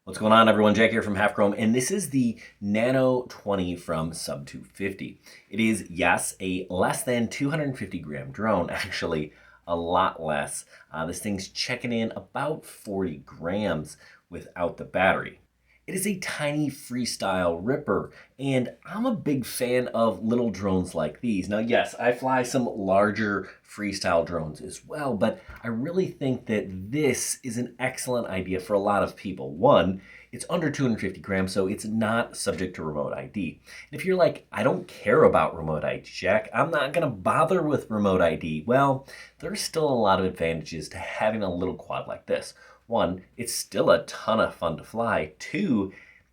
What's going on, everyone? Jack here from Half Chrome, and this is the Nano20 from Sub250. It is, yes, a less than 250 gram drone, actually a lot less. This thing's checking in about 40 grams without the battery. It is a tiny freestyle ripper, and I'm a big fan of little drones like these. Now, yes, I fly some larger freestyle drones as well, but I really think that this is an excellent idea for a lot of people. One, it's under 250 grams, so it's not subject to remote ID. And if you're like, I don't care about remote ID, Jack, I'm not gonna bother with remote ID, well, there's still a lot of advantages to having a little quad like this. One, it's still a ton of fun to fly. Two,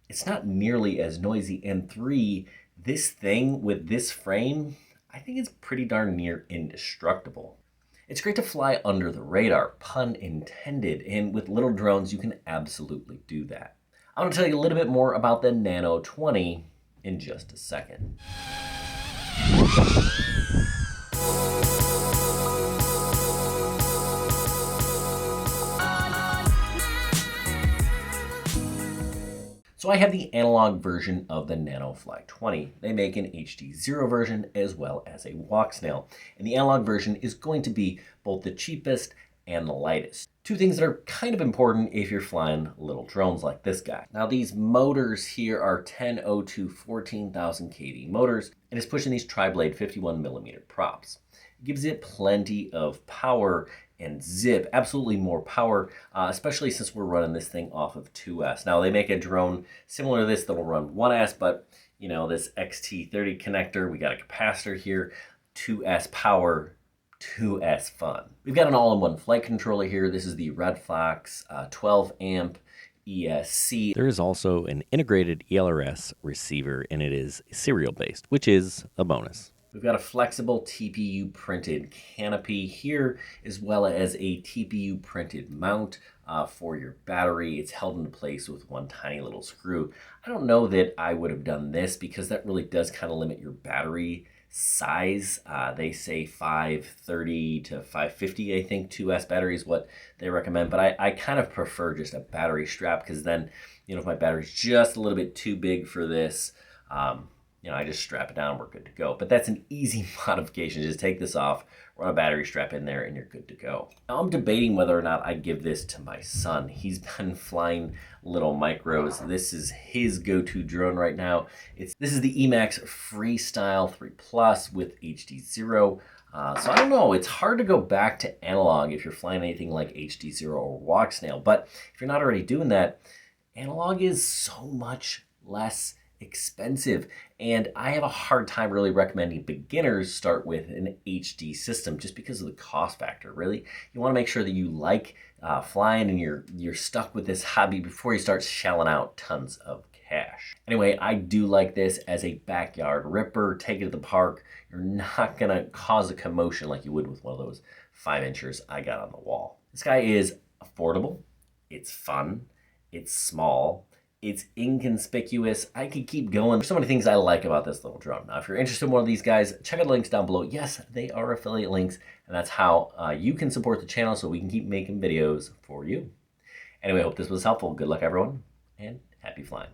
it's not nearly as noisy. And three, this thing with this frame, I think it's pretty darn near indestructible. It's great to fly under the radar, pun intended, and with little drones, you can absolutely do that. I'm gonna tell you a little bit more about the Nano20 in just a second. So I have the analog version of the Nanofly20. They make an HD0 version as well as a walk snail. And the analog version is going to be both the cheapest and the lightest. Two things that are kind of important if you're flying little drones like this guy. Now these motors here are 1002 14,000 kV motors, and it's pushing these tri-blade 51mm props. It gives it plenty of power and zip, absolutely more power, especially since we're running this thing off of 2S. Now they make a drone similar to this that'll run 1S, but you know, this XT30 connector, we got a capacitor here, 2S power, 2S fun. We've got an all-in-one flight controller here. This is the Red Fox 12 amp ESC. There is also an integrated ELRS receiver, and it is serial based, which is a bonus. We've got a flexible TPU printed canopy here, as well as a TPU printed mount for your battery. It's held into place with one tiny little screw. I don't know that I would have done this because that really does kind of limit your battery size. They say 530 to 550, I think, 2S battery is what they recommend, but I kind of prefer just a battery strap because then, you know, if my battery's just a little bit too big for this, you know, I just strap it down, we're good to go. But that's an easy modification. Just take this off, run a battery strap in there, and you're good to go. Now I'm debating whether or not I give this to my son. He's been flying little micros. This is his go-to drone right now. This is the Emax Freestyle 3 Plus with HD0. So I don't know, it's hard to go back to analog if you're flying anything like HD0 or walk snail. But if you're not already doing that, analog is so much less expensive, and I have a hard time really recommending beginners start with an HD system just because of the cost factor. Really, you want to make sure that you like flying and you're stuck with this hobby before you start shelling out tons of cash. Anyway, I do like this as a backyard ripper. Take it to the park. You're not gonna cause a commotion like you would with one of those 5-inchers I got on the wall. This guy is affordable, it's fun, it's small, it's inconspicuous. I could keep going. There's so many things I like about this little drone. Now, if you're interested in one of these guys, check out the links down below. Yes, they are affiliate links, and that's how you can support the channel so we can keep making videos for you. Anyway, I hope this was helpful. Good luck, everyone, and happy flying.